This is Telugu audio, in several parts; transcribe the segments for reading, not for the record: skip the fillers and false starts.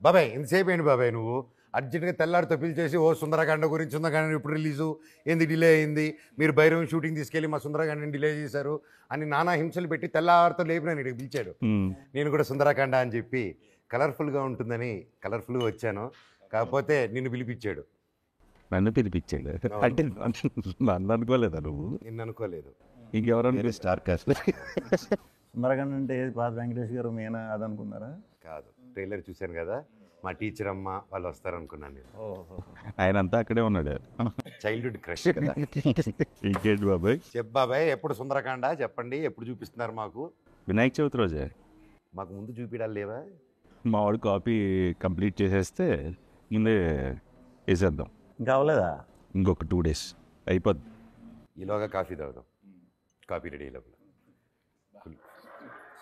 బాబాయ్ ఇంతసేపు ఏంటి బాబాయ్ నువ్వు అర్జెంట్గా తెల్లారితో పిలిచేసి ఓ సుందరకాండ గురించి సుందరకాండ ఇప్పుడు రిలీజు ఏంది డిలే అయింది, మీరు భైరవం షూటింగ్ తీసుకెళ్ళి మా సుందరకాండని డిలే చేశారు అని నానా హింసలు పెట్టి తెల్లారితో లేపిన ఇక్కడికి పిలిచాడు. నేను కూడా సుందరకాండ అని చెప్పి కలర్ఫుల్గా ఉంటుందని కలర్ఫుల్గా వచ్చాను. కాకపోతే నిన్ను పిలిపించాడు. నన్ను పిలిపించాడు అంటే నన్ను అనుకోలేదా నువ్వు? నిన్ను అనుకోలేదు. ఇంకెవరన్నా స్టార్ కాస్ట్ సుందరకాండ అంటే పాత వెంకటేష్ గారు మీనా అదనుకున్నారా? కాదు, ట్రైలర్ చూశాను కదా, మా టీచర్ అమ్మ వాళ్ళు వస్తారనుకున్నాను నేను. ఆయన అంతా అక్కడే ఉన్నాడు. చైల్డ్హుడ్ క్రష్ కదా. ఇంకేంటి బాబాయ్? చెప్ బాబాయ్, ఎప్పుడు సుందరకాండ చెప్పండి, ఎప్పుడు చూపిస్తున్నారు మాకు? వినాయక చవితి రోజే. మాకు ముందు చూపించాలి లేవా? మా వాడు కాపీ కంప్లీట్ చేసేస్తే ముందే వేసేద్దాం. ఇంకా అవ్వలేదా? ఇంకొక 2 days అయిపోద్ది. ఈలోగా కాఫీ తాగుదాం. కాఫీ రెడీ లోపల.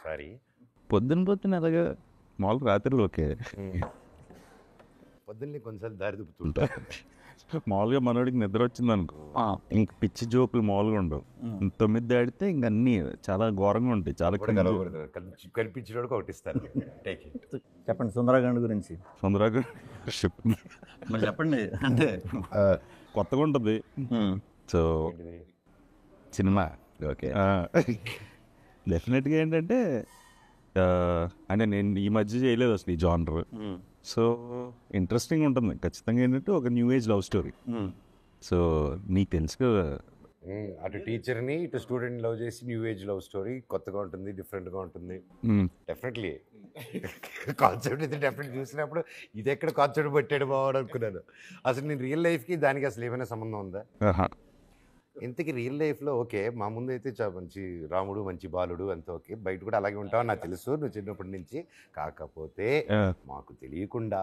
సారీ, పొద్దున్న అలాగా మామూలుగా రాత్రిలో ఓకే. పొద్దున్నే కొన్నిసార్లు దారి దుప్పుతుంటా. మామూలుగా మనోడికి నిద్ర వచ్చింది అనుకో, ఇంక పిచ్చి జోకులు మామూలుగా ఉండవు. 9 దాటితే ఇంక అన్నీ చాలా ఘోరంగా ఉంటాయి. చాలా కనిపించిన ఒకటి ఇస్తాను. చెప్పండి సుందరకాండ గురించి. తొందరగా మరి చెప్పండి. అంటే కొత్తగా ఉంటుంది. సో సినిమా ఓకే డెఫినెట్గా ఏంటంటే అంటే నేను ఈ మధ్య చేయలేదు అసలు ఈ జానర్. సో ఇంట్రెస్టింగ్ ఉంటుంది ఖచ్చితంగా. ఏంటంటే ఒక new age love story. So నీకు తెలుసు కదా, అటు టీచర్ని ఇటు స్టూడెంట్ లవ్ చేసి న్యూ ఏజ్ లవ్ స్టోరీ కొత్తగా ఉంటుంది, డిఫరెంట్గా ఉంటుంది. డెఫినెట్లీ కాన్సెప్ట్ అయితే డెఫినెట్ చూసినప్పుడు ఇది ఎక్కడ కాన్సెప్ట్ పెట్టాడు బావాడు అనుకున్నాను. అసలు నేను రియల్ లైఫ్కి దానికి అసలు ఏమైనా సంబంధం ఉందా? ఇంతకీ రియల్ లైఫ్లో ఓకే, మా ముందు అయితే మంచి రాముడు మంచి బాలుడు అంత ఓకే, బయట కూడా అలాగే ఉంటావు నాకు తెలుసు నువ్వు చిన్నప్పటి నుంచి. కాకపోతే మాకు తెలియకుండా,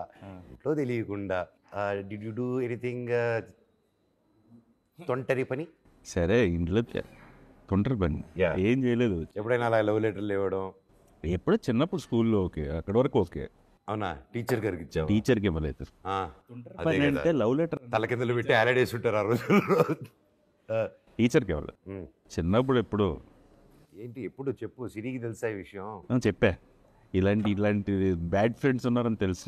ఇంట్లో తెలియకుండా డిడ్ యు డూ ఎనీథింగ్ తొంటరి పని? సరే ఇంట్లో తొంటరి పని ఏం చేయలేదు. ఎప్పుడైనా అలా లవ్ లెటర్లు ఇవ్వడం? ఎప్పుడో చిన్నప్పుడు స్కూల్లో ఓకే, అక్కడ వరకు ఓకే. అవునా? టీచర్ గారికి ఇచ్చావు? టీచర్కి ఇవ్వలేదు. అంటే లవ్ లెటర్ తల కిందలు పెట్టి ఆలడేసి ఉంటారు ఆ రోజుల్లో. టీచర్కి ఇవ్వలేదు చిన్నప్పుడు. ఎప్పుడు ఏంటి ఎప్పుడు చెప్పు, సిరికి తెలుసా ఈ విషయం? చెప్పా, ఇలాంటి బ్యాడ్ ఫ్రెండ్స్ ఉన్నారని తెలుసు.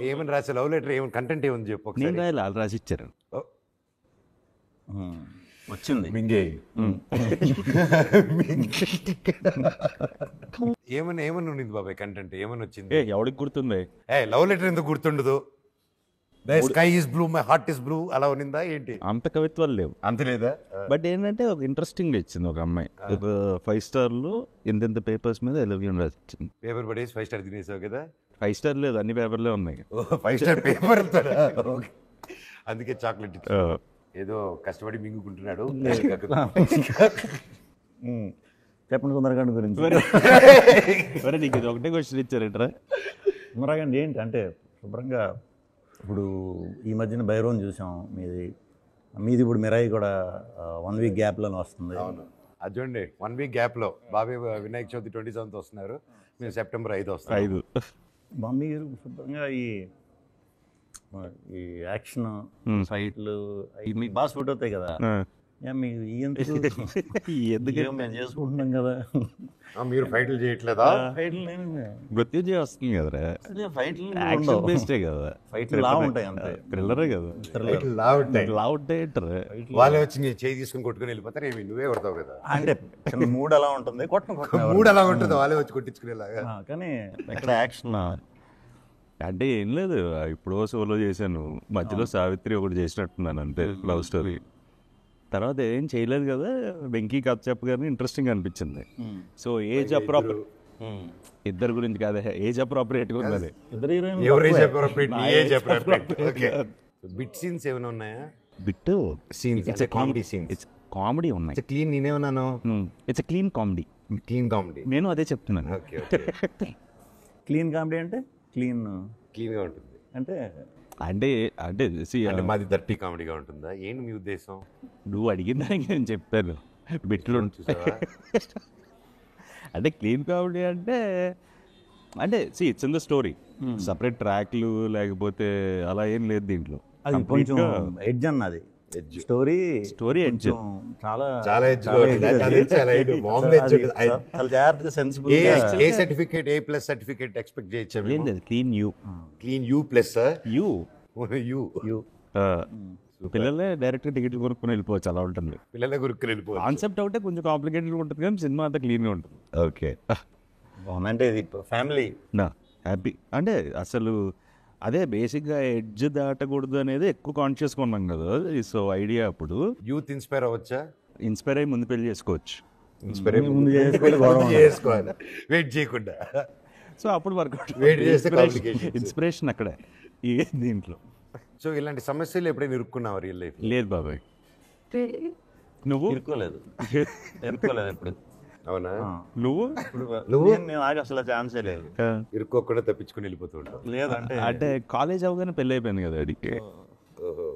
ఏమని రాసే లవ్ లెటర్? ఏమైనా కంటెంట్ ఏముంది చెప్పు. నేను రాయాలి, వాళ్ళు రాసి ఇచ్చారు. వచ్చింది మింగే. ఏమని ఉన్నింది బాబాయ్ కంటెంట్? ఏమని వచ్చింది? ఎవడికి గుర్తుంది? లవ్ లెటర్ ఎందుకు గుర్తుండదు? Sky is blue my heart is blue అలా ఉన్నిందా ఏంటి? అంత కవిత్వాలు లేవు. అంత లేదా? బట్ ఏంటంటే ఒక ఇంట్రెస్టింగ్ ఇచ్చింది ఒక అమ్మాయి. ఒక 5 స్టార్లు ఎంతెంత పేపర్స్ మీద ఎలవియన్ రాసి ఇచ్చింది. పేపర్ పడేసి 5 స్టార్ తినేసావు కదా? 5 స్టార్ లేదు, అన్ని పేపర్లే ఉన్నాయి. 5 స్టార్ పేపర్. అందుకే చాక్లెట్ ఏదో కష్టపడి మింగుకుంటున్నాడు. చెప్పండి సుందరకాండ గురించి. సరే నీకు ఇది ఒకటే క్వశ్చన్ ఇచ్చారేంట్రా? సుందరకాండ ఏంటి అంటే శుభ్రంగా ఇప్పుడు ఈ మధ్యన భైరవం చూసాం, మీది ఇప్పుడు మిరాయి కూడా 1 week గ్యాప్లోనే వస్తుంది. అవును, అది చూడండి 1 week గ్యాప్లో బాబాయ్ వినాయక చవితి 27th వస్తున్నారు, మేము September 5 వస్తాం. 5 మీరు శుభ్రంగా ఈ యాక్షన్ ఫైట్లు మీకు బాగా సూట్ అవుతాయి కదా. ఎందుకు మేము చేసుకుంటున్నాం కదా. మీరు ఫైట్లు చేయట్లేదా? మృత్యుజయ వస్తుంది కదరా, ఫైట్లు బేస్డే కదా. ఫైట్లు లా ఉంటాయి అంతే, థ్రిల్లరే కదా. లా ఉంటాయి. వాళ్ళే వచ్చి నేను చేయి తీసుకుని కొట్టుకుని వెళ్ళిపోతారు, ఏమి నువ్వే కొడతావు కదా. అంటే చిన్న మూడ్ అలా ఉంటుంది, మూడ్ అలా ఉంటుంది, వాళ్ళే వచ్చి కొట్టించుకునేలాగా. కానీ ఎక్కడ యాక్షన్ అంటే ఏం లేదు, ఇప్పుడు సోలో చేశాను, మధ్యలో సావిత్రి ఒకటి చేసినట్టున్నాను అంతే, లవ్ స్టోరీ. తర్వాత ఏం చేయలేదు కదా. వెంకీ కథ చెప్పగానే ఇంట్రెస్టింగ్ అనిపించింది. సో ఏజ్ అప్రాపర్, ఇద్దరు గురించి కాదే, ఏజ్ అప్రాపరియేట్గా ఉన్నది. బిట్ సీన్స్ ఏమైనా ఉన్నాయా? Bit scenes it's comedy scenes, it's comedy ఉన్నాయి. ఇట్స్ క్లీన్, నేనేమన్నాను? It's clean comedy. Clean comedy, నేను అదే చెప్తున్నాను. క్లీన్ కామెడీ అంటే క్లీన్గా ఉంటుంది అంటే అంటే అంటే మాది డర్టీ కామెడీగా ఉంటుందా? ఏంటి మీ ఉద్దేశం? నువ్వు అడిగిన దానికి నేను చెప్పాను. బిట్లు అంటే క్లీన్ కామెడీ అంటే it's in the story. Separate ట్రాక్లు లేకపోతే అలా ఏం లేదు దీంట్లో. అది కొంచెం ఎడ్జ్ అన్నది. Story edge. చాలా చాలా edge లో ఉంటుంది. అది చాలా edge. మామూలు edge ఉంటుంది. చాలా జాగ్రత్తగా సెన్సిబుల్. ఏ సర్టిఫికేట్, ఏ ప్లస్ సర్టిఫికేట్ ఎక్స్పెక్ట్ చేయొచ్చా? Clean you clean you plus you you పిల్లలే డైరెక్ట్గా టికెట్లు కొనుక్కొని వెళ్ళిపోవచ్చు, అలా ఉంటుంది. పిల్లల గురుకులు వెళ్ళిపోవచ్చు. కాన్సెప్ట్ ఒకటే కొంచెం కాంప్లికేటెడ్ ఉంటుంది కానీ సినిమా అంతా క్లీన్గా ఉంటుంది. ఓకే, అంటే ఇది ఫ్యామిలీ నా హ్యాపీ అంటే అసలు అదే బేసిక్గా ఎడ్జ్ దాటకూడదు అనేది ఎక్కువ కాన్షియస్గా ఉన్నాం కదా. సో ఐడియా అప్పుడు యూత్ ఇన్స్పైర్ అవ్వచ్చా? ఇన్స్పైర్ అయ్యి ముందు పెళ్లి చేసుకోవచ్చు. ఇన్స్పైర్ చేసుకోవాలి, వెయిట్ చేయకుండా. సో అప్పుడు వర్కౌట్ వెయిట్ చేస్తే complications. ఇన్స్పిరేషన్ అక్కడే ఈ దీంట్లో. సో ఇలాంటి సమస్యలు ఎప్పుడైనా ఇరుక్కున్నావా రియల్ లైఫ్? లేదు బాబాయ్, నువ్వు ఇరుక్కోలేదు ఎప్పుడు. అవునా? నువ్వు నాకు అసలు ఛాన్సే లేదు. ఇరుక్కోకుండా తప్పించుకుని వెళ్ళిపోతూ ఉంటావు. లేదంటే అంటే కాలేజ్ అవగానే పెళ్ళి అయిపోయింది కదా అడిగి. ఓహో,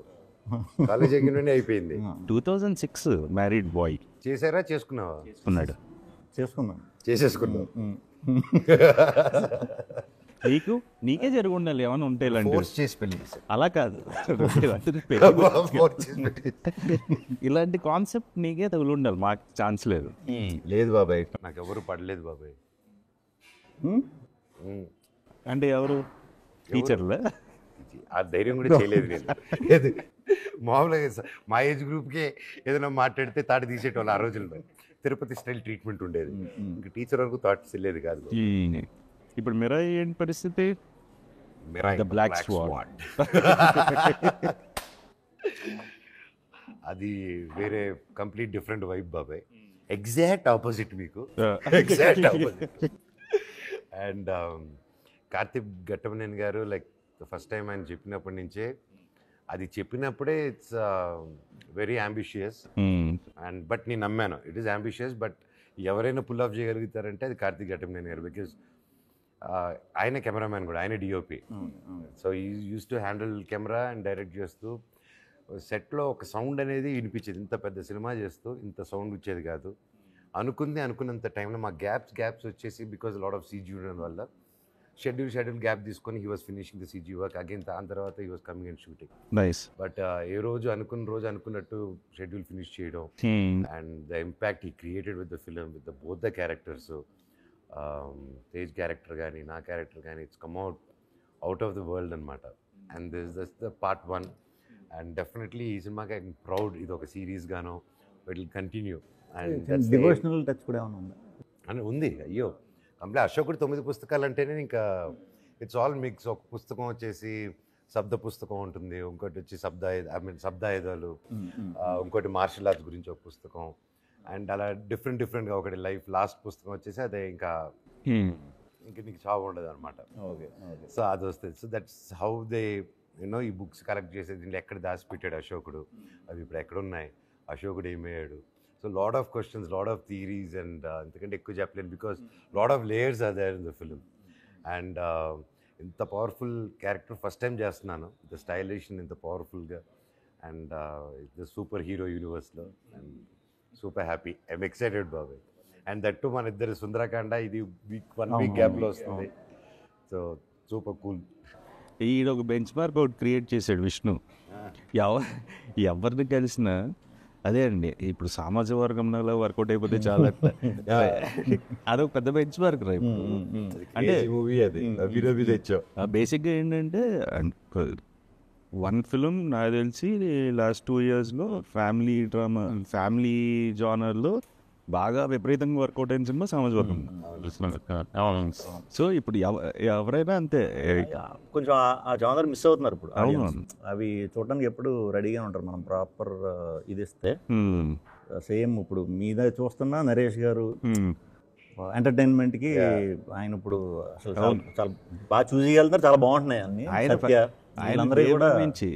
కాలేజ్ ఎగిన అయిపోయింది. 2006 మ్యారీడ్ బాయ్. చేసారా, చేసుకున్నావా? ఉన్నాడు, చేసుకున్నాను. చేసేసుకున్నావు. నీకే జరిగి ఉండాలి ఏమైనా ఉంటే ఇలాంటి. ఫోర్స్ చేసి పెళ్లి చేశారు. అలా కాదు, ఇలాంటి కాన్సెప్ట్ నీకే తగులు ఉండాలి, మాకు ఛాన్స్ లేదు. లేదు బాబాయ్, నాకు ఎవరు పడలేదు బాబాయ్. అంటే ఎవరు టీచర్లే? ఆ ధైర్యం కూడా చేయలేదు నేను. లేదు, మామూలుగా మా ఏజ్ గ్రూప్కే ఏదైనా మాట్లాడితే తాటి తీసేటోళ్ళు ఆ రోజుల్లో. తిరుపతి స్టైల్ ట్రీట్మెంట్ ఉండేది. ఇంకా టీచర్ వరకు థాట్స్ వెళ్ళేది కాదు. ఇప్పుడు మిరా ఏంటి పరిస్థితి? The Black Swan. అది వేరే కంప్లీట్ డిఫరెంట్ వైబ్ బాబాయ్. ఎగ్జాక్ట్ ఆపోజిట్ మీకు, exact opposite. And Karthik Ghattamaneni గారు లైక్ ఫస్ట్ టైం ఆయన చెప్పినప్పటి నుంచే, అది చెప్పినప్పుడే it's very ambitious. And but నేను నమ్మాను ఇట్ ఈస్ అంబిషియస్, బట్ ఎవరైనా పుల్ ఆఫ్ చేయగలుగుతారంటే అది కార్తిక్ ఘట్టమనేని గారు. బికాజ్ ఆయన కెమెరామ్యాన్ కూడా, ఆయన DOP. So he used to handle camera and direct చేస్తూ సెట్లో ఒక సౌండ్ అనేది వినిపించేది. ఇంత పెద్ద సినిమా చేస్తూ ఇంత సౌండ్ వచ్చేది కాదు. అనుకున్నంత టైంలో మా గ్యాప్స్ వచ్చేసి బికాజ్ లాట్ ఆఫ్ సీజీ ఉండడం వల్ల షెడ్యూల్ గ్యాప్ తీసుకొని he was finishing the CG work again. దాని తర్వాత he was coming and shooting. Nice. But ఏ రోజు అనుకున్నట్టు షెడ్యూల్ ఫినిష్ చేయడం and the impact he created with the film with both the characters, Tej character కానీ నా క్యారెక్టర్ కానీ, it's come out of the world అనమాట. And this the part 1. And definitely ఈ సినిమాకి ఐ ప్రౌడ్, ఇది ఒక సిరీస్ గానో it will continue. And devotional touch కూడా ఏమైనా ఉందా? అని ఉంది. అయ్యో, కంప్లీట్ అశోకుడు 9 పుస్తకాలు అంటేనే ఇంకా ఇట్స్ ఆల్ మిక్స్. ఒక పుస్తకం వచ్చేసి శబ్ద పుస్తకం ఉంటుంది, ఇంకోటి వచ్చి శబ్దాయుధాలు, ఇంకోటి మార్షల్ ఆర్ట్స్ గురించి ఒక పుస్తకం, అండ్ అలా డిఫరెంట్గా ఒకటి లైఫ్. లాస్ట్ పుస్తకం వచ్చేసి అదే ఇంకా నీకు చావు ఉండదు అనమాట. సో అది వస్తుంది. So that's how they you know ఈ బుక్స్ కలెక్ట్ చేసేది. దీంట్లో ఎక్కడ దాచిపెట్టాడు అశోకుడు, అవి ఇప్పుడు ఎక్కడున్నాయి, అశోకుడు ఏమయ్యాడు. So lot of questions, lot of theories. And ఎందుకంటే ఎక్కువ చెప్పలేను because lot of layers are there in the film. And ఇంత పవర్ఫుల్ క్యారెక్టర్ ఫస్ట్ టైం చేస్తున్నాను, ఇంత స్టైలిష్, ఇంత పవర్ఫుల్గా, అండ్ ద సూపర్ హీరో యూనివర్స్లో. And super happy, I'm excited బాబాయ్. అండ్ దట్ టు మన ఇద్దరు సుందరకాండ ఇది 1 వీక్ గ్యాప్లో వస్తుంది. So super cool. ఈయన ఒక బెంచ్ మార్క్ ఒకటి క్రియేట్ చేశాడు విష్ణు. ఎవరిని కలిసినా అదే అండి, ఇప్పుడు సామాజిక వర్గంలో వర్కౌట్ అయిపోతే చాలా అదొక పెద్ద బెంచ్ మార్క్ రా. అంటే మూవీ అది తెచ్చావు. బేసిక్గా ఏంటంటే 1 ఫిలిం నాకు తెలిసి లాస్ట్ 2 yearsలో ఫ్యామిలీ డ్రామా, ఫ్యామిలీ జానర్లో బాగా విపరీతంగా వర్కౌట్ అయిన సినిమా సామాజిక వర్గం. సో ఇప్పుడు ఎవరైనా అంతే, కొంచెం ఆ జానర్ మిస్ అవుతున్నారు ఇప్పుడు. అవి చూడడానికి ఎప్పుడు రెడీగా ఉంటారు. మనం ప్రాపర్ ఇది ఇస్తే సేమ్ ఇప్పుడు మీద చూస్తున్నా నరేష్ గారు ఎంటర్టైన్మెంట్కి ఆయన ఇప్పుడు అసలు చాలా బాగా చూసి వెళ్తారు, చాలా బాగుంటున్నాయి అన్ని. ఆయనందరూ కూడా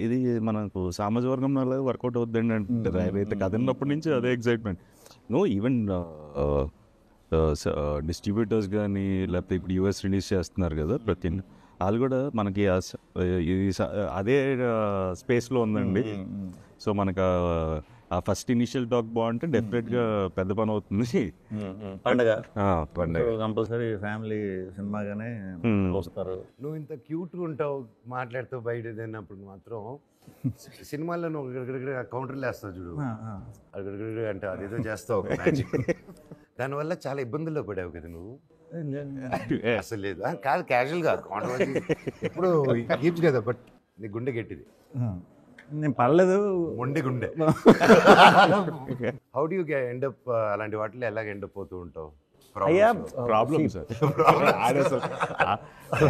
ఇది మనకు సామాజిక వర్గం వర్కౌట్ అవుతుందండి అంటారు. అయితే కథ ఉన్నప్పటి నుంచి అదే ఎక్సైట్మెంట్. నో ఈవెన్ డిస్ట్రిబ్యూటర్స్ కానీ లేకపోతే ఇప్పుడు యూఎస్ రిలీజ్ చేస్తున్నారు కదా ప్రతి, వాళ్ళు కూడా మనకి అదే స్పేస్లో ఉందండి. సో మనకు ఆ ఫస్ట్ ఇనిషియల్ టాక్ బాగుంటే డెఫినెట్గా పెద్ద పని అవుతుంది. పండగ పండుగ కంపల్సరీ ఫ్యామిలీ సినిమాగానే వస్తారు. నువ్వు ఇంత క్యూట్గా ఉంటావు మాట్లాడుతూ బయట తిన్నప్పుడు మాత్రం సినిమాల్లో నువ్వు కౌంటర్లు వేస్తావు చూడు, అక్కడ అంటే అదేదో చేస్తావు ఒక మ్యాజిక్. దానివల్ల చాలా ఇబ్బందుల్లో పడావు కదా నువ్వు. అసలు లేదు కాదు, క్యాజువల్గా కాంట్రవర్సీ ఎప్పుడు కీప్స్ కదా, బట్ నీ గుండె గట్టిది. నేను పర్లేదు, మొండి గుండె. How do you end up అలాంటి వాటిలో ఎలాగ ఎండ్ అప్ అవుతూ ఉంటావు? అయ్యా ప్రాబ్లమ్ సార్.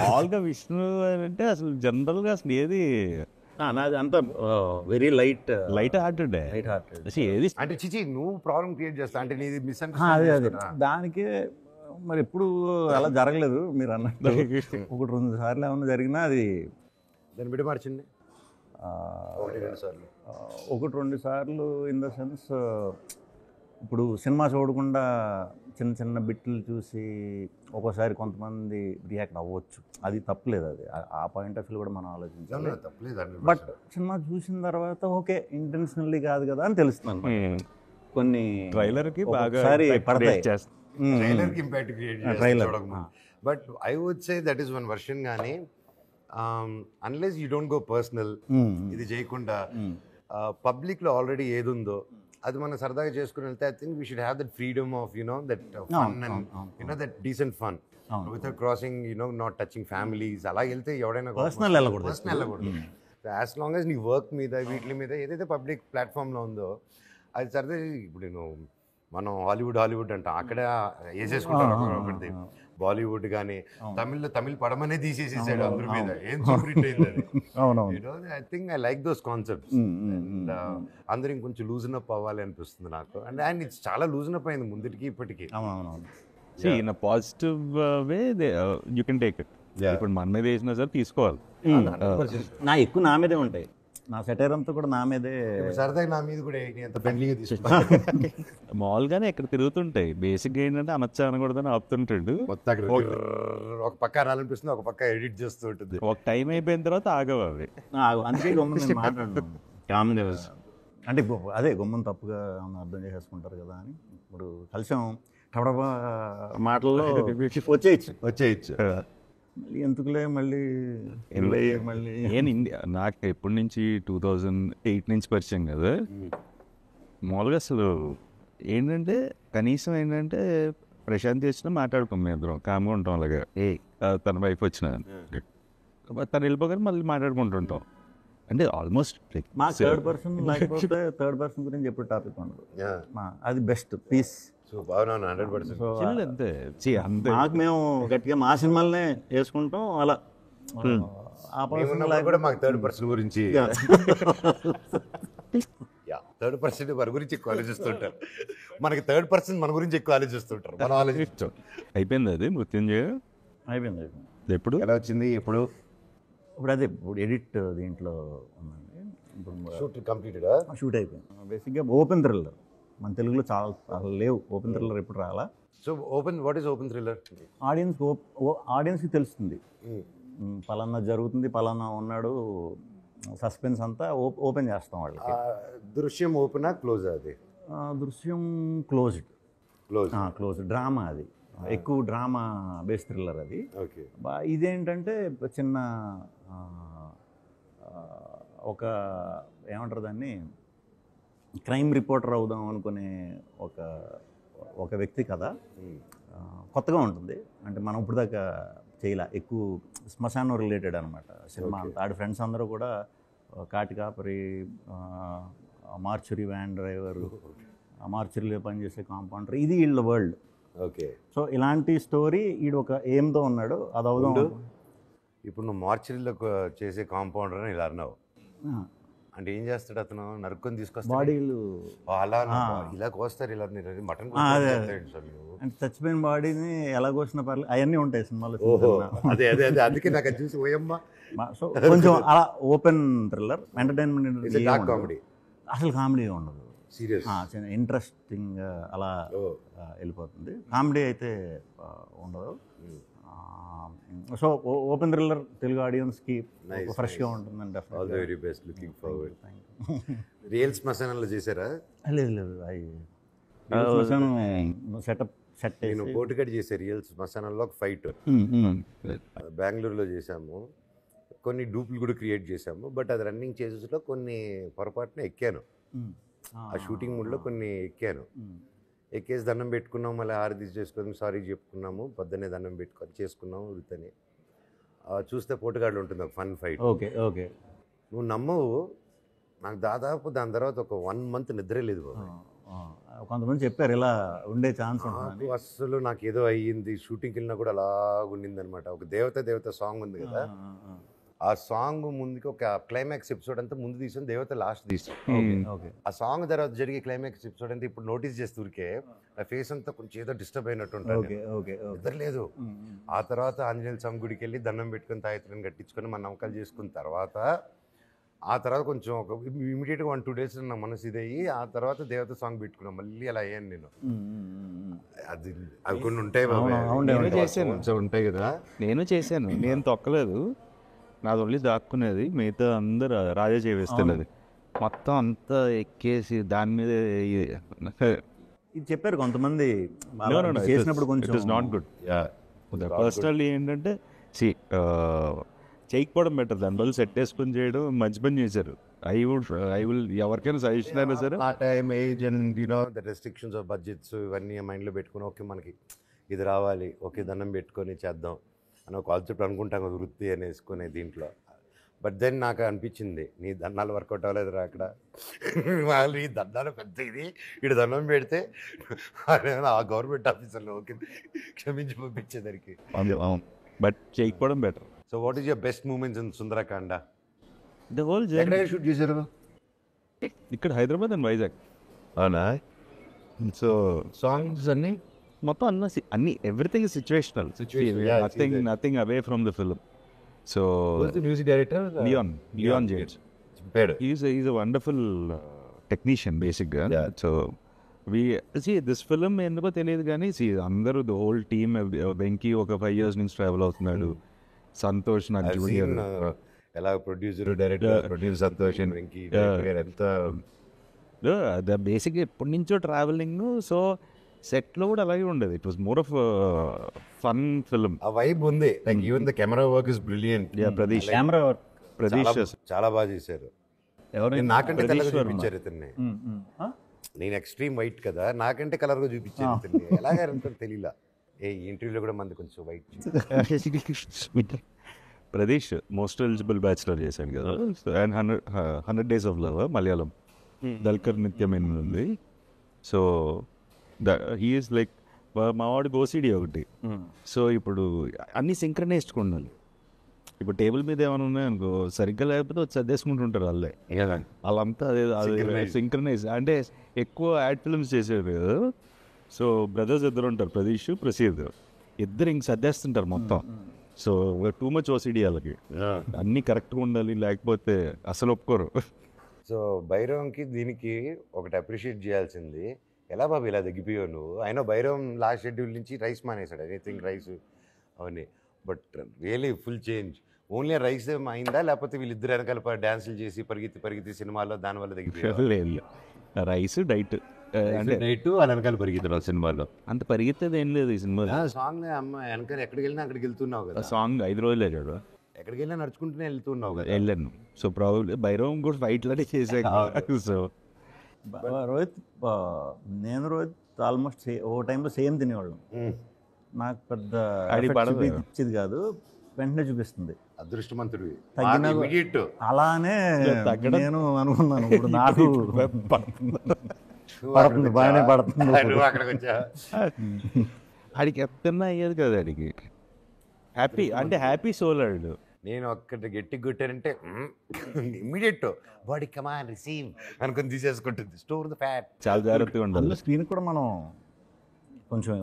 మామూలుగా విష్ణు అంటే అసలు జనరల్గా అసలు ఏది నాది అంతా వెరీ లైట్ హార్టెడ్ ఏది అంటే చిచి నువ్వు ప్రాబ్లం క్రియేట్ చేస్తా అంటే నీది అదే మిస్అండర్స్టాండింగ్. దానికే మరి ఎప్పుడు అలా జరగలేదు మీరు అన్నట్టు. 1-2 సార్లు ఏమన్నా జరిగినా అది దాన్ని బిడ్డ మార్చింది 1-2 సార్లు. 1-2 సార్లు ఇన్ ద సెన్స్ ఇప్పుడు సినిమా చూడకుండా చిన్న చిన్న బిట్లు చూసి ఒక్కోసారి కొంతమంది రియాక్ట్ అవ్వచ్చు, అది తప్పలేదు. అది ఆ పాయింట్ ఆఫ్ వ్యూ కూడా మనం ఆలోచించాలి. బట్ సినిమా చూసిన తర్వాత ఓకే ఇంటెన్షనల్లీ కాదు కదా అని తెలుస్తుంది. కొన్ని ట్రైలర్కి బాగా పడతాయి, ట్రైలర్కి ఇంపాక్ట్ క్రియేట్ చేస్తుంది. But I would say that is one version. కానీ unless you don't go personal, ఇది చేయకుండా పబ్లిక్లో ఆల్రెడీ ఏది ఉందో అది మనం సరదాగా చేసుకుని వెళ్తే I think we should have that freedom of that fun and that decent fun without crossing not touching families. అలా వెళ్తే ఎవడైనా పర్సనల్ వెళ్ళకూడదు. యాజ్ లాంగ్ యాజ్ నీ వర్క్ మీద వీటి మీద ఏదైతే పబ్లిక్ ప్లాట్ఫామ్లో ఉందో అది సరదా. ఇప్పుడు మనం హాలీవుడ్ అంటాం, అక్కడ వేసేసుకుంటారు ఒకటి. బాలీవుడ్ కానీ తమిళ్ పడమనే తీసేసేసాడు అందరి మీద, ఏం సూపర్ హిట్ అయింది. I think I like those concepts. And అందరూ ఇంకొంచెం లూజన్ అప్ అవ్వాలి అనిపిస్తుంది నాకు. అండ్ ఇట్స్ చాలా లూజన్ అప్ అయింది ముందుకి ఇప్పటికి. In positive way you can take it. ఇప్పుడు మన మీద వేసినా సార్ తీసుకోవాలి. ఎక్కువ నా మీదే ఉంటాయి, నా సెటైర్ అంతా కూడా నా మీదే. సరదాగా నా మీద కూడా ఎంత ఫ్రెండ్లీగా తీసుకుంటాను. మామూలుగానే ఇక్కడ తిరుగుతుంటాయి. బేసిక్గా ఏంటంటే అనొచ్చా అనకూడదని ఆపుతుంటాడు. ఒక పక్క అనాలనిపిస్తుంది, ఒక పక్క ఎడిట్ చేస్తూ ఉంటుంది. ఒక టైం అయిపోయిన తర్వాత ఆగవు అవి. అందుకే గమ్మున మాట్లాడు అంటే అదే గమ్మున తప్పుగా అర్థం చేసేసుకుంటారు కదా అని. ఇప్పుడు కలిసాం టడబా మాటల్లో వచ్చేయచ్చు. ఎందుకులే మళ్ళీ నాకు ఎప్పటి నుంచి 2008 నుంచి పరిచయం కదా. మామూలుగా అసలు ఏంటంటే కనీసం ఏంటంటే ప్రశాంత్ వచ్చినా మాట్లాడుకోం, మేము ఇద్దరం కామ్గా ఉంటాం. అలాగే తన వైఫ్ వచ్చిన తను వెళ్ళిపోగానే మళ్ళీ మాట్లాడుకుంటుంటాం. అంటే ఆల్మోస్ట్ థర్డ్ పర్సన్ లేకపోతే థర్డ్ పర్సన్ గురించి ఎప్పుడు టాపిక్ ఉండదు. అది బెస్ట్ పీస్. మాకు మేము గట్టిగా మా సినిమాలనే వేసుకుంటాం అలా. కూడా మాకు థర్డ్ పర్సన్ గురించి థర్డ్ పర్సన్ మన గురించి ఎక్కువ ఆలోచిస్తుంటారు. మనకి థర్డ్ పర్సన్ మన గురించి ఎక్కువ ఆలోచిస్తుంటారు. మనం ఆలోచించాం. అయిపోయింది అది మృత్యుంజయ అయిపోయింది. ఎప్పుడు ఎలా వచ్చింది? ఇప్పుడు అదే ఇప్పుడు ఎడిట్ దీంట్లో ఉందండి. ఇప్పుడు షూట్ అయిపోయింది. బేసిక్గా ఓపెన్ థ్రిల్లర్ మన తెలుగులో చాలా లేవు. ఓపెన్ థ్రిల్లర్ ఎప్పుడు రాలా. So what is open thriller? ఆడియన్స్కి తెలుస్తుంది పలానా జరుగుతుంది, పలానా ఉన్నాడు, సస్పెన్స్ అంతా ఓపెన్ చేస్తాం వాళ్ళకి. దృశ్యం ఓపెనా క్లోజ్? అది దృశ్యం క్లోజ్ డ్రామా. అది ఎక్కువ డ్రామా బేస్ థ్రిల్లర్ అది. ఇదేంటంటే చిన్న ఒక ఏమంటారు దాన్ని, క్రైమ్ రిపోర్టర్ అవుదాం అనుకునే ఒక వ్యక్తి కథ. కొత్తగా ఉంటుంది, అంటే మనం ఇప్పుడు దాకా చేయలే. ఎక్కువ శ్మశానం రిలేటెడ్ అనమాట సినిమా అంతా. ఆడి ఫ్రెండ్స్ అందరూ కూడా కాటి కాపరి, మార్చురీ వ్యాన్ డ్రైవరు, మార్చురీలో పనిచేసే కాంపౌండర్, ఇది వీళ్ళ వరల్డ్. ఓకే. సో ఇలాంటి స్టోరీ ఈడు ఒక ఎయిమ్తో ఉన్నాడు, అది అవుదాం. ఇప్పుడు నువ్వు మార్చురీలో చేసే కాంపౌండర్ అని ఇలా అన్నావు అంటే ఏం చేస్తాడు అతను? నరుక్కొని తీసుకొస్తాడు బాడీలు. అలా ఇలా కోస్తారు, ఇలా మటన్ అంటే చచ్చిపోయిన బాడీని ఎలా కోసిన పర్లేదు, అవన్నీ ఉంటాయి సినిమాలో. అదే అందుకే నాకు చూసి ఓయమ్మ. సో కొంచెం అలా ఓపెన్ థ్రిల్లర్ ఎంటర్టైన్మెంట్. కామెడీ అసలు కామెడీ ఉండదు, సీరియస్ ఇంట్రెస్టింగ్ అలా వెళ్ళిపోతుంది. కామెడీ అయితే ఉండదు. సో ఓపెన్ థ్రిల్లర్ తెలుగు ఆడియన్స్కి Nice, ఫ్రెష్గా ఉంటుందండి all the very best, looking forward. Real శ్మశానంలో చేశారా? లేదు లేదు సెట్ నేను పోటుగడ్డ చేశాను రియల్ శ్మశానంలో ఒక ఫైట్ బెంగళూరులో చేశాము. కొన్ని డూపులు కూడా క్రియేట్ చేశాము. బట్ అది రన్నింగ్ చేసేలో కొన్ని పొరపాటున ఎక్కాను. ఆ షూటింగ్ మూడ్లో కొన్ని ఎక్కాను. ఎక్కేసి దండం పెట్టుకున్నాము, మళ్ళీ హారతి చేసుకొని సారీ చెప్పుకున్నాము, పొద్దున్నే దండం పెట్టుకొని చేసుకున్నాము వృత్తని. చూస్తే పోటుగాళ్ళు ఉంటుంది ఒక ఫన్ ఫైట్. Okay okay. నువ్వు నమ్మవు, నాకు దాదాపు దాని తర్వాత ఒక 1 month నిద్రే లేదు బాబు. కొంతమంది చెప్పారు ఇలా ఉండే ఛాన్స్ ఉంటుంది. అసలు నాకు ఏదో అయ్యింది. షూటింగ్కి వెళ్ళినా కూడా అలా ఉండింది అనమాట. ఒక దేవత సాంగ్ ఉంది కదా, ఆ సాంగ్ ముందుకి ఒక క్లైమాక్స్ ఎపిసోడ్ అంతా ముందు తీసాను, దేవత లాస్ట్ తీసాను. ఆ సాంగ్ తర్వాత జరిగే క్లైమాక్స్ ఎపిసోడ్ అంతా ఇప్పుడు నోటీస్ చేస్తూరికే నా ఫేస్ అంతా కొంచెం ఏదో డిస్టర్బ్ అయినట్టు ఉంటుంది, నిద్రలేదు. ఆ తర్వాత ఆంజనేయ స్వామి గుడికి వెళ్ళి దండం పెట్టుకుని తాయత్రం కట్టించుకొని మన నమ్మకాలు చేసుకున్న తర్వాత ఆ తర్వాత కొంచెం ఒక ఇమీడియట్గా 1-2 days నా మనసు ఇదయ్యి ఆ తర్వాత దేవత సాంగ్ పెట్టుకున్నాం. మళ్ళీ అలా అయ్యాను నేను. అది అవి కొన్ని ఉంటాయి ఉంటాయి కదా. నేను చేశాను, నేను తొక్కలేదు, నాది ఓన్లీ దాక్కునేది, మిగతా అందరు రాజా చేవేస్తున్నది. మొత్తం అంతా ఎక్కేసి దాని మీద ఇది చెప్పారు కొంతమంది చేసినప్పుడు కొంచెం it is not good. Personally ఏంటంటే చేయకపోవడం బెటర్, దాని బదులు సెట్ వేసుకొని చేయడం మంచి పని చేశారు. ఐ విల్ ఎవరికైనా సజెషన్ అయినా సరే ఆ time age and you know the restrictions of budgets ఇవన్నీ మైండ్లో పెట్టుకుని ఓకే మనకి ఇది రావాలి, ఓకే దండం పెట్టుకొని చేద్దాం అని ఒక కాన్సెప్ట్ అనుకుంటాం కదా వృత్తి అని వేసుకునే దీంట్లో. బట్ దెన్ నాకు అనిపించింది నీ దండాలు వర్కౌట్ అవ్వలేదురా అక్కడ, వాళ్ళు ఈ దండాలు పెద్ద ఇది ఇటు దండం పెడితే ఆ గవర్నమెంట్ ఆఫీసర్లో ఓకే క్షమించి పంపించేదానికి. బట్ చేయకపోవడం better. So what is your best moments in Sundarakanda? The whole ఎక్కడ షూట్ చేశారు? ఇక్కడ హైదరాబాద్ అండ్ వైజాగ్. అవునా? సో సాంగ్స్ అన్నీ మొత్తం అన్ని everything is situational, nothing away from the film. So music director Leon James, is a wonderful technician బేసిక్గా. సో దిస్ ఫిల్మ్ ఎందుకో తెలియదు కానీ అందరూ ద హోల్ టీమ్, వెంకీ ఒక 5 years నుంచి ట్రావెల్ అవుతున్నాడు, సంతోష్ నాకు జూనియర్, ఎలా producer director Santosh and Venky ఎంత బేసిక్గా ఎప్పటి నుంచో ట్రావెలింగ్. సో సెట్లో కూడా అలాగే ఉండేది. It was more of fun film. ఆ వైబ్ ఉంది. Like even the camera work is brilliant. Camera work చాలా బాగా చేశారు. నాకంటే తెల్లగా చూపించారు ఇతన్ని. నేను ఎక్స్ట్రీమ్ వైట్ కదా, నాకంటే కలర్గా చూపించారు ఇతన్ని. ఎలాగంటే తెలియలా. ఏ ఇంటర్వ్యూలో కూడా మంది కొంచెం వైట్. ప్రదేశ్ మోస్ట్ ఎలిజిబుల్ బ్యాచులర్ చేశాను కదా, and 100 Days of Love Malayalam, Dulquer నిత్యమైన ఉంది. సో హీ ఈస్ లైక్ మా వాడికి ఓసిడి ఒకటి. సో ఇప్పుడు అన్నీ సింక్రనైజ్డ్గా ఉండాలి. ఇప్పుడు టేబుల్ మీద ఏమైనా ఉన్నాయనుకో సరిగ్గా లేకపోతే వచ్చి చదివేసుకుంటుంటారు వాళ్ళే, వాళ్ళంతా అదే సింక్రనైజ్. అంటే ఎక్కువ యాడ్ ఫిల్మ్స్ చేసేది కదా. సో బ్రదర్స్ ఇద్దరు ఉంటారు, ప్రదీష్ ప్రసీద్, ఇద్దరు ఇంక సర్దేస్తుంటారు మొత్తం. సో టూ మచ్ ఓసిడి వాళ్ళకి, అన్నీ కరెక్ట్గా ఉండాలి, లేకపోతే అసలు ఒప్పుకోరు. సో భైరవంకి దీనికి ఒకటి అప్రిషియేట్ చేయాల్సింది, ఎలా బాబు ఇలా తగ్గిపోయావు నువ్వు? అయినా భైరవం లాస్ట్ షెడ్యూల్ నుంచి రైస్ మానేశాడు, ఎనీథింగ్ రైస్ అవన్నీ. But really full change. Only rice అయిందా, లేకపోతే వీళ్ళిద్దరు వెనకాల డ్యాన్సులు చేసి పరిగెత్తి సినిమాలో దానివల్ల తగ్గిపోయారు? లేదు, రైస్ డైట్ అంటే నైట్ వాళ్ళ వెనకాల పరిగెత్తున్నారు సినిమాలో. అంత పరిగెత్తేది ఏం లేదు ఈ సినిమా. సాంగ్ అమ్మ వెనకాల ఎక్కడికి వెళ్ళినా అక్కడికి వెళ్తున్నావు కదా. సాంగ్ 5 రోజులు వెళ్ళాడు, ఎక్కడికి వెళ్ళినా నడుచుకుంటూనే వెళ్తున్నావు కదా. వెళ్ళాను. సో ప్రాబ్లీ భైరవం కూడా ఫైట్లోనే చేసాక. సో రోహిత్, నేను రోహిత్ ఆల్మోస్ట్ ఓ టైంలో సేమ్ తినేవాళ్ళం. నాకు పెద్ద ఇచ్చేది కాదు, వెంటనే చూపిస్తుంది. అదృష్టవంతుడివి. అలానే నేను అనుకున్నాను, ఇప్పుడు నాకు పడుతుంది, బాగానే పడుతుంది. ఆడికి ఎత్తన్నా అయ్యేది కదా, ఆడికి హ్యాపీ అంటే హ్యాపీ సోలాడు. నేను ఒక్కటి గట్టిగా కొట్టానంటే ఇమ్మీడియట్ బాడీ కమాన్ రిసీవ్ అనుకుని తీసేసుకుంటుంది. Store the fat. చాలా జాగ్రత్తగా ఉండాలి. స్క్రీన్ కూడా మనం కొంచెం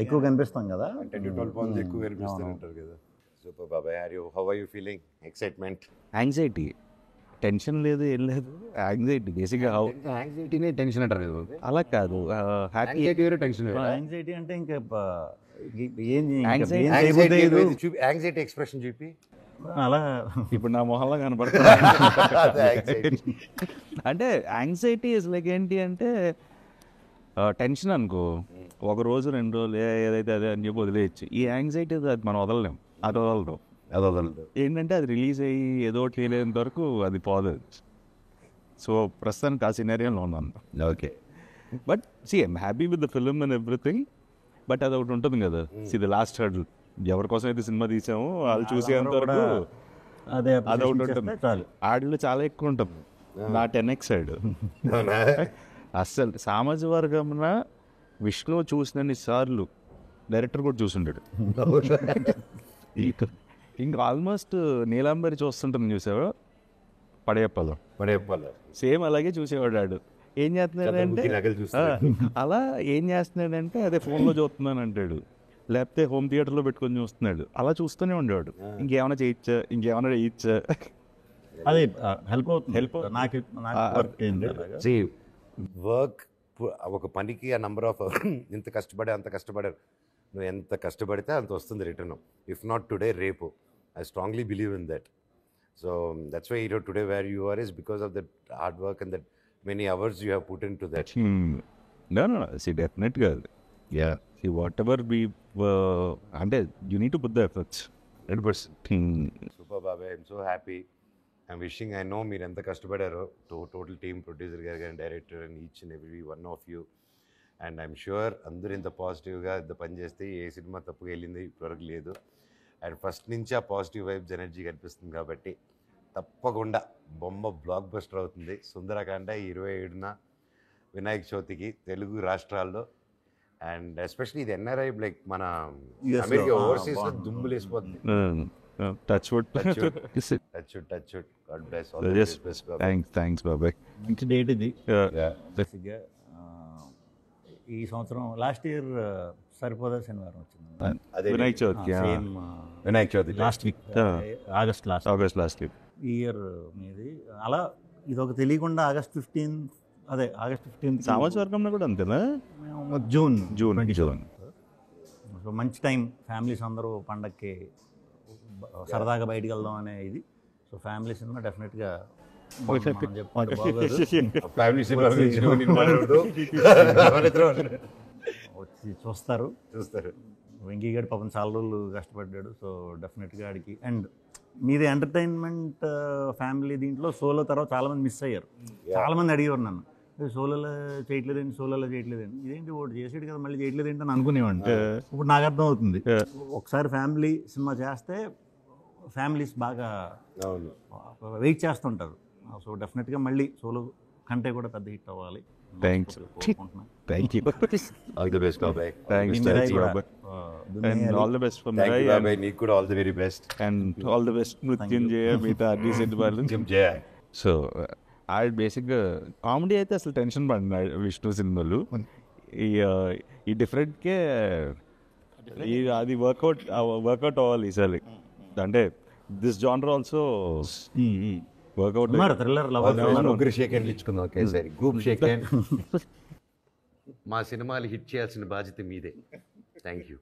ఎక్కువ కనిపిస్తాం కదా, 10-12 pounds ఎక్కువ కనిపిస్తుంటారు కదా. సూపర్ బాబాయ్. How are you feeling? Excitement, anxiety, tension లేదు, ఏం లేదు, యాంగ్జైటీ బేసిక్గా. యాంగ్జైటీనే టెన్షన్ అంటారు కదా. అలా కాదు, హ్యాపీ టెన్షన్. యాంగ్జైటీ అంటే ఇంకా ఏం యాంగ్జైటీ ఎక్స్ప్రెషన్ చూపి అలా ఇప్పుడు నా మొహంలో కనపడుతుంది. అంటే యాంగ్జైటీ ఇస్ లైక్ ఏంటి అంటే టెన్షన్ అనుకో, ఒక రోజు 2 రోజులు ఏదైతే అదే అని చెప్పి వదిలేయచ్చు. ఈ యాంగ్జైటీ అది మనం వదలలేం, అది వదలదు. ఏంటంటే అది రిలీజ్ అయ్యి ఏదో ఒకటి లేనంత వరకు అది పోదు. సో ప్రస్తుతానికి ఆ సినారియోలో ఉన్నాను. Okay, but see I'm happy with the film and everything. But అది ఒకటి ఉంటుంది కదా, ది లాస్ట్ హర్డల్. ఎవరి కోసం అయితే సినిమా తీసామో వాళ్ళు చూసేంత వరకు అదే అది ఒకటి ఉంటుంది. చాలు. ఆడిలో చాలా ఎక్కువ ఉంటుంది, నా 10x సైడ్. అస్సలు సామాజిక వర్గంన విష్ణు చూసినన్ని సార్లు డైరెక్టర్ కూడా చూసుంటాడు. ఇంకా ఆల్మోస్ట్ నీలాంబరి చూస్తుంటాను, చూసావా పడేప్పలో సేమ్ అలాగే చూసేవాడు. ఆడు ఏం చేస్తున్నాడంటే అలా ఏం చేస్తున్నాడంటే అదే ఫోన్లో చూస్తున్నాను అంటాడు, లేకపోతే హోమ్ థియేటర్లో పెట్టుకొని చూస్తున్నాడు. అలా చూస్తూనే ఉండేవాడు. ఇంకేమైనా చేయొచ్చా. అది హెల్ప్ నాకు వర్క్ ఒక పనికి ఆ నంబర్ ఆఫ్ ఇంత కష్టపడే అంత కష్టపడారు. నువ్వు ఎంత కష్టపడితే అంత వస్తుంది రిటర్న్. ఇఫ్ నాట్ టుడే, రేపు. I strongly believe in that. So that's why today where you are is because of that hard work and that many hours you have put into that. No, see, definitely. Yeah, see, whatever we అంటే you need to put the efforts. 100%. Super Babai, I'm so happy. I'm wishing, I know మీరు ఎంత కష్టపడారో, total team, producer గారు కానీ, director and each and every one of you. And I'm sure అందరూ ఇంత పాజిటివ్గా ఇంత పని చేస్తే ఏ సినిమా తప్పుగా వెళ్ళింది ఇప్పటివరకు లేదు. అండ్ ఫస్ట్ నుంచి ఆ పాజిటివ్ వైబ్స్ ఎనర్జీ కనిపిస్తుంది కాబట్టి తప్పకుండా బొమ్మ బ్లాక్ బస్టర్ అవుతుంది. సుందరకాండ 27న వినాయక చవితికి తెలుగు రాష్ట్రాల్లో. అండ్ ఎస్పెషలీ ఇది ఎన్ఆర్ఐ లైక్ మన అమెరికా ఓవర్సీస్లో దుమ్ములు వేసిపోతుంది. Touch wood. God bless. Thanks బాబాయ్. మంచి డేట్ ఇది. బేసిక్గా ఈ సంవత్సరం లాస్ట్ ఇయర్ సరిపోదా శనివారం వచ్చింది Vinayaka Chavithi last week, August last week ఈ ఇయర్ మీది. అలా ఇది ఒక తెలియకుండా ఆగస్ట్ 15 సామాజిక వర్గంలో కూడా అంతేనా? జూన్. సో మంచి టైం, ఫ్యామిలీస్ అందరూ పండక్కి సరదాగా బయటికి వెళ్దాం అనే ఇది. సో ఫ్యామిలీ సినిమా డెఫినెట్గా వచ్చి చూస్తారు. వెంకీ గారు పాపం చాలా రోజులు కష్టపడ్డాడు. సో డెఫినెట్గా ఆడికి. అండ్ మీది ఎంటర్టైన్మెంట్ ఫ్యామిలీ దీంట్లో సోలో తర్వాత చాలామంది మిస్ అయ్యారు. చాలామంది అడిగేవారు నన్ను, సోలోలో చేయట్లేదండి, ఇదేంటి ఒకటి చేసేది కదా మళ్ళీ చేయట్లేదేంటి అని అనుకునేవాడిని. ఇప్పుడు నాకు అర్థం అవుతుంది, ఒకసారి ఫ్యామిలీ సినిమా చేస్తే ఫ్యామిలీస్ బాగా వెయిట్ చేస్తుంటారు. సో డెఫినెట్గా మళ్ళీ సోలో కంటే కూడా పెద్ద హిట్ అవ్వాలి. Thank you. All the best బాబాయ్. And all the best for me. నీకు కూడా all the very best. And all the best మృత్యుంజయ, మిగతా అన్ని సినిమాలు. సో బేసిక్గా కామెడీ అయితే అసలు టెన్షన్ పడిన విష్ణు సినిమాలు ఈ డిఫరెంట్కే అది వర్కౌట్ అవ్వాలి ఈసారి. అంటే దిస్ జానర్ ఆల్సో వర్కౌట్. ముగ్గురు షేక్ హ్యాండ్ ఇచ్చుకుందాం ఒకేసారి, గ్రూప్ షేక్ హ్యాండ్. మా సినిమాలు హిట్ చేయాల్సిన బాధ్యత మీదే. Thank you.